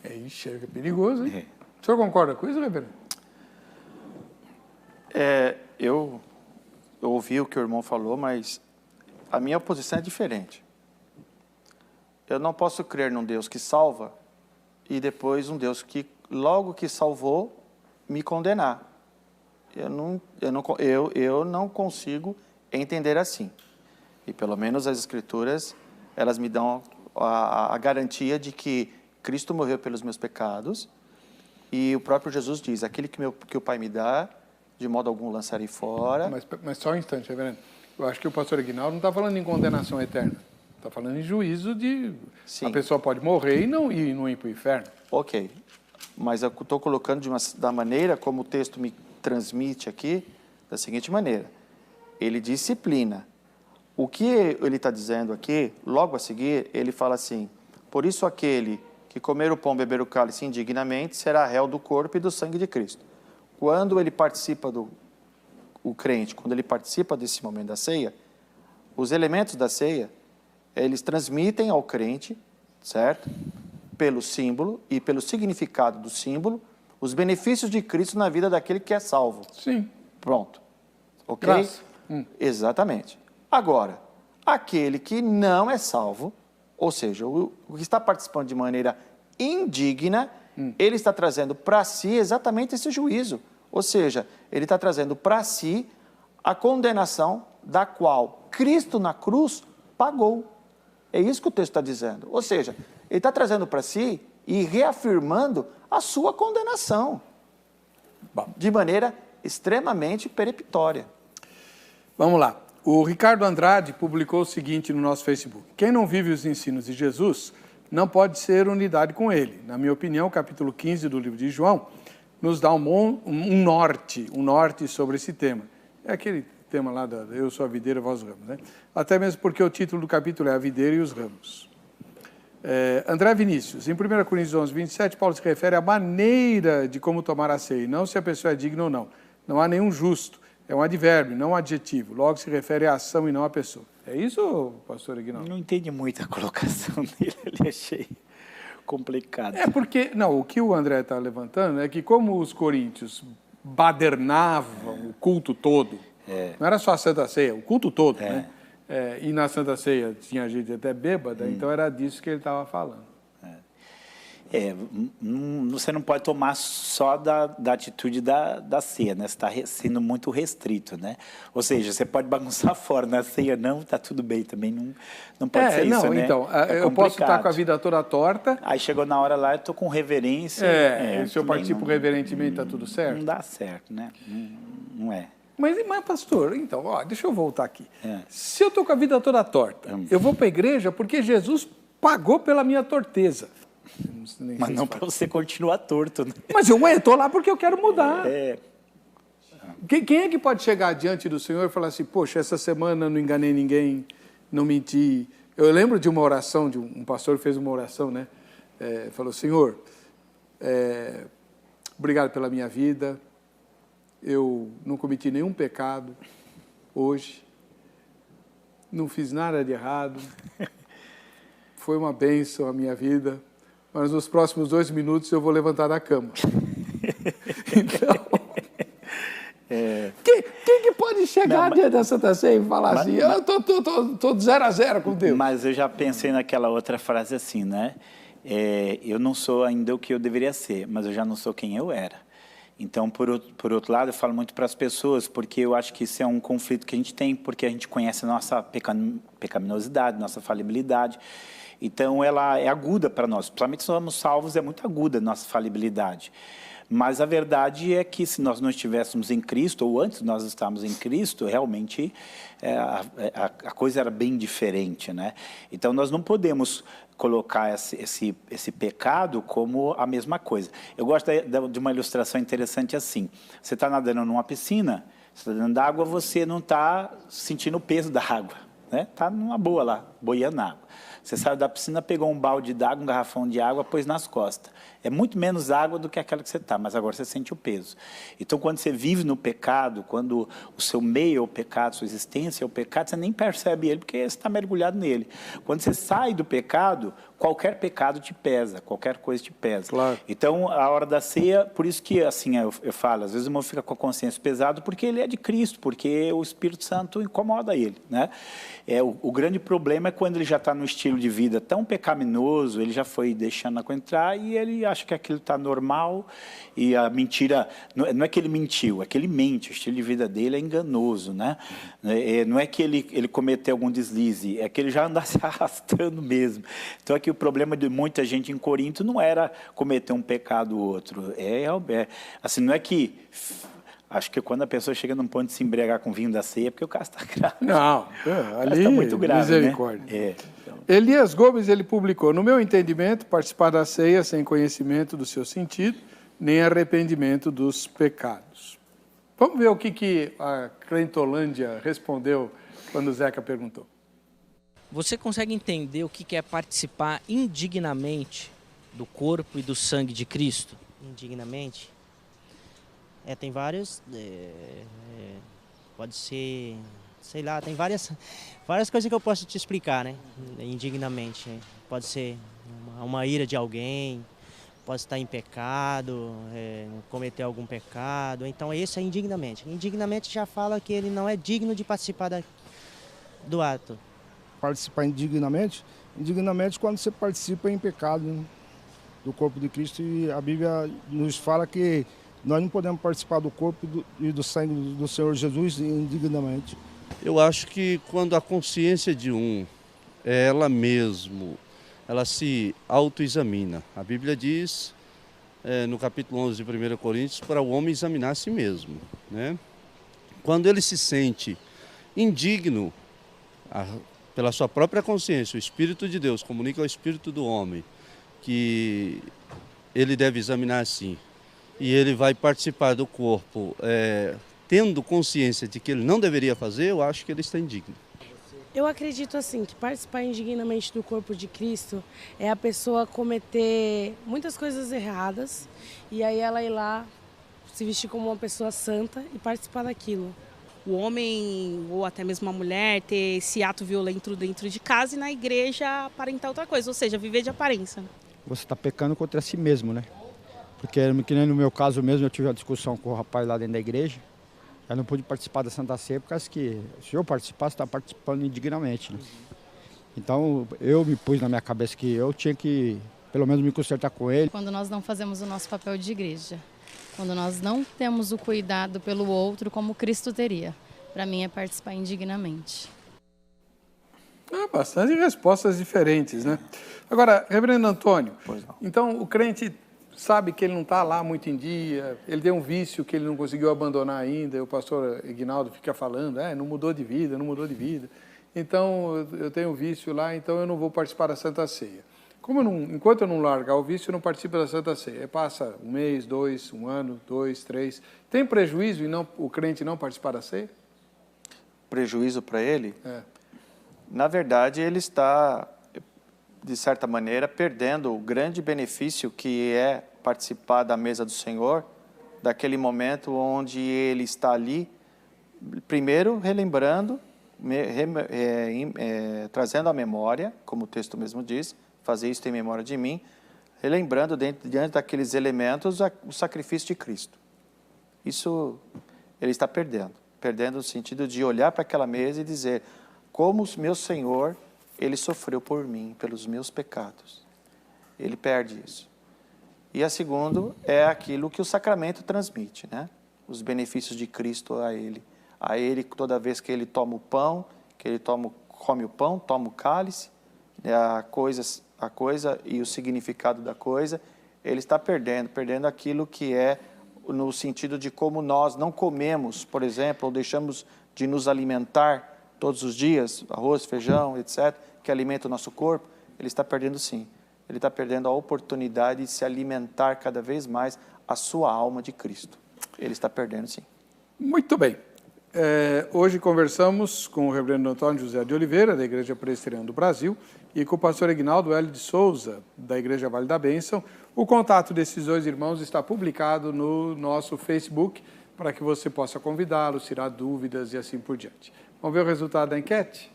Ixi, é perigoso, hein? O senhor concorda com isso, reverendo? Eu ouvi o que o irmão falou, mas a minha posição é diferente. Eu não posso crer num Deus que salva e depois um Deus que, logo que salvou, me condenar. Eu não consigo entender assim. E pelo menos as Escrituras, elas me dão a garantia de que Cristo morreu pelos meus pecados e o próprio Jesus diz, aquele que o Pai me dá, de modo algum lançarei fora. Mas só um instante, reverendo. Eu acho que o pastor Aguinaldo não está falando em condenação eterna. Está falando em juízo de... Sim. A pessoa pode morrer e não ir para o inferno. Ok. Mas eu estou colocando da maneira como o texto me transmite aqui, da seguinte maneira. Ele disciplina. O que ele está dizendo aqui, logo a seguir, ele fala assim, por isso aquele que comer o pão, beber o cálice indignamente, será réu do corpo e do sangue de Cristo. Quando ele participa o crente, quando ele participa desse momento da ceia, os elementos da ceia, eles transmitem ao crente, certo? Pelo símbolo e pelo significado do símbolo, os benefícios de Cristo na vida daquele que é salvo. Sim. Pronto. Ok? Graça. Exatamente. Agora, aquele que não é salvo, ou seja, o que está participando de maneira indigna, ele está trazendo para si exatamente esse juízo. Ou seja, ele está trazendo para si a condenação da qual Cristo na cruz pagou. É isso que o texto está dizendo. Ou seja, ele está trazendo para si e reafirmando a sua condenação. De maneira extremamente peremptória. Vamos lá. O Ricardo Andrade publicou o seguinte no nosso Facebook. Quem não vive os ensinos de Jesus não pode ser unidade com ele. Na minha opinião, o capítulo 15 do livro de João nos dá um norte sobre esse tema. É aquele tema lá da Eu sou a videira, vós os ramos, né? Até mesmo porque o título do capítulo é A Videira e os Ramos. André Vinícius, em 1 Coríntios 11, 27, Paulo se refere à maneira de como tomar a ceia, não se a pessoa é digna ou não. Não há nenhum justo. É um advérbio, não um adjetivo. Logo se refere à ação e não à pessoa. É isso, pastor Aguinaldo? Não entendi muito a colocação dele, eu achei complicado. É porque, não, o que o André está levantando é que como os coríntios badernavam o culto todo, não era só a Santa Ceia, o culto todo, né? E na Santa Ceia tinha gente até bêbada, então era disso que ele estava falando. Você não pode tomar só da atitude da ceia, né? Você está sendo muito restrito, né? Ou seja, você pode bagunçar fora, na ceia não, está tudo bem também, não pode ser isso, né? Então, eu posso estar com a vida toda torta. Aí chegou na hora lá, eu estou com reverência. Se eu participo reverentemente, está tudo certo? Não dá certo, né? Não é. Mas, pastor, então, deixa eu voltar aqui. Se eu estou com a vida toda torta, eu vou para a igreja porque Jesus pagou pela minha torteza. Mas não para você continuar torto, né? Mas eu estou lá porque eu quero mudar. Quem é que pode chegar diante do Senhor e falar assim, poxa, essa semana não enganei ninguém, não menti. Eu lembro de uma oração, de um pastor fez uma oração, né? Falou, Senhor, obrigado pela minha vida, eu não cometi nenhum pecado hoje, não fiz nada de errado, foi uma bênção a minha vida, mas nos próximos 2 minutos eu vou levantar da cama. Então, quem que pode chegar diante da Santa Ceia e falar assim, eu estou de 0 a 0 com Deus? Mas eu já pensei naquela outra frase assim, né? Eu não sou ainda o que eu deveria ser, mas eu já não sou quem eu era. Então, por outro lado, eu falo muito para as pessoas, porque eu acho que isso é um conflito que a gente tem, porque a gente conhece a nossa pecaminosidade, nossa falibilidade. Então, ela é aguda para nós. Principalmente se somos salvos, é muito aguda a nossa falibilidade. Mas a verdade é que se nós não estivéssemos em Cristo, ou antes nós estávamos em Cristo, realmente a coisa era bem diferente, né? Então, nós não podemos colocar esse pecado como a mesma coisa. Eu gosto de uma ilustração interessante assim. Você está nadando numa piscina, você está dentro d'água, você não está sentindo o peso da água, né? Está numa boa lá, boiando na água. Você saiu da piscina, pegou um balde d'água, um garrafão de água, pôs nas costas. É muito menos água do que aquela que você está, mas agora você sente o peso. Então, quando você vive no pecado, quando o seu meio é o pecado, sua existência é o pecado, você nem percebe ele, porque você está mergulhado nele. Quando você sai do pecado, qualquer pecado te pesa, qualquer coisa te pesa. Claro. Então, a hora da ceia, por isso que, assim, eu falo, às vezes o irmão fica com a consciência pesada porque ele é de Cristo, porque o Espírito Santo incomoda ele, né? O grande problema é quando ele já está no estilo de vida tão pecaminoso, ele já foi deixando a coisa entrar e ele acha que aquilo está normal e a mentira, não é que ele mentiu, é que ele mente, o estilo de vida dele é enganoso, né? Não é que ele cometeu algum deslize, é que ele já anda se arrastando mesmo. Então, aqui o problema de muita gente em Corinto não era cometer um pecado ou outro. Assim, não é que... Acho que quando a pessoa chega num ponto de se embriagar com vinho da ceia, é porque o caso está grave. Não, ali está muito grave, misericórdia. né? Então... Elias Gomes, ele publicou, no meu entendimento, participar da ceia sem conhecimento do seu sentido, nem arrependimento dos pecados. Vamos ver o que a Crentolândia respondeu quando o Zeca perguntou. Você consegue entender o que é participar indignamente do corpo e do sangue de Cristo? Indignamente? Tem vários, pode ser, sei lá, tem várias coisas que eu posso te explicar, né? Indignamente. Pode ser uma ira de alguém, pode estar em pecado, cometer algum pecado. Então, esse é indignamente. Indignamente já fala que ele não é digno de participar do ato. Participar indignamente? Indignamente quando você participa em pecado, né, do corpo de Cristo. E a Bíblia nos fala que nós não podemos participar do corpo e do sangue do Senhor Jesus indignamente. Eu acho que quando a consciência de ela mesmo, ela se autoexamina. A Bíblia diz, no capítulo 11 de 1 Coríntios, para o homem examinar a si mesmo, né? Quando ele se sente indigno, pela sua própria consciência, o Espírito de Deus comunica ao Espírito do homem que ele deve examinar assim, e ele vai participar do corpo tendo consciência de que ele não deveria fazer, eu acho que ele está indigno. Eu acredito assim, que participar indignamente do corpo de Cristo é a pessoa cometer muitas coisas erradas e aí ela ir lá se vestir como uma pessoa santa e participar daquilo. O homem ou até mesmo a mulher ter esse ato violento dentro de casa e na igreja aparentar outra coisa, ou seja, viver de aparência. Você está pecando contra si mesmo, né? Porque, que nem no meu caso mesmo, eu tive uma discussão com o rapaz lá dentro da igreja. Eu não pude participar da Santa Ceia, porque acho que se eu participasse, estava participando indignamente, né? Então, eu me pus na minha cabeça que eu tinha que, pelo menos, me consertar com ele. Quando nós não fazemos o nosso papel de igreja, quando nós não temos o cuidado pelo outro como Cristo teria, para mim é participar indignamente. Bastante respostas diferentes, né? Agora, reverendo Antônio, então o crente sabe que ele não está lá muito em dia, ele tem um vício que ele não conseguiu abandonar ainda, e o pastor Ignaldo fica falando, não mudou de vida, não mudou de vida. Então, eu tenho um vício lá, então eu não vou participar da Santa Ceia. Enquanto eu não largar o vício, eu não participo da Santa Ceia. Passa um mês, 2, 1 ano, 2, 3. Tem prejuízo em o crente não participar da ceia? Prejuízo para ele? Na verdade, ele está, de certa maneira, perdendo o grande benefício que é participar da mesa do Senhor, daquele momento onde ele está ali, primeiro relembrando, trazendo à memória, como o texto mesmo diz, fazer isso em memória de mim, relembrando diante daqueles elementos o sacrifício de Cristo. Isso ele está perdendo no sentido de olhar para aquela mesa e dizer, como o meu Senhor, ele sofreu por mim, pelos meus pecados. Ele perde isso. E a segunda é aquilo que o sacramento transmite, né? Os benefícios de Cristo a ele. A ele, toda vez que ele toma o pão, que ele come o pão, toma o cálice, a coisa e o significado da coisa, ele está perdendo aquilo que é no sentido de como nós não comemos, por exemplo, ou deixamos de nos alimentar todos os dias, arroz, feijão, etc., que alimenta o nosso corpo, ele está perdendo sim. Ele está perdendo a oportunidade de se alimentar cada vez mais a sua alma de Cristo. Ele está perdendo sim. Muito bem. Hoje conversamos com o reverendo Antônio José de Oliveira, da Igreja Presbiteriana do Brasil, e com o pastor Ignaldo L. de Souza, da Igreja Vale da Bênção. O contato desses dois irmãos está publicado no nosso Facebook, para que você possa convidá-los, tirar dúvidas e assim por diante. Vamos ver o resultado da enquete?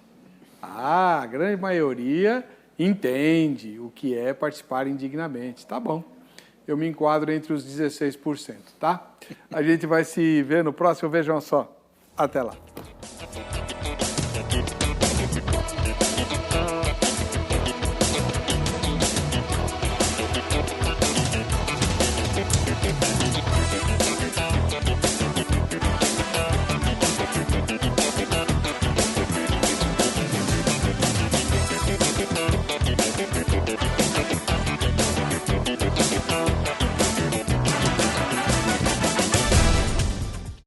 A grande maioria entende o que é participar indignamente. Tá bom. Eu me enquadro entre os 16%, tá? A gente vai se ver no próximo. Vejam só. Até lá.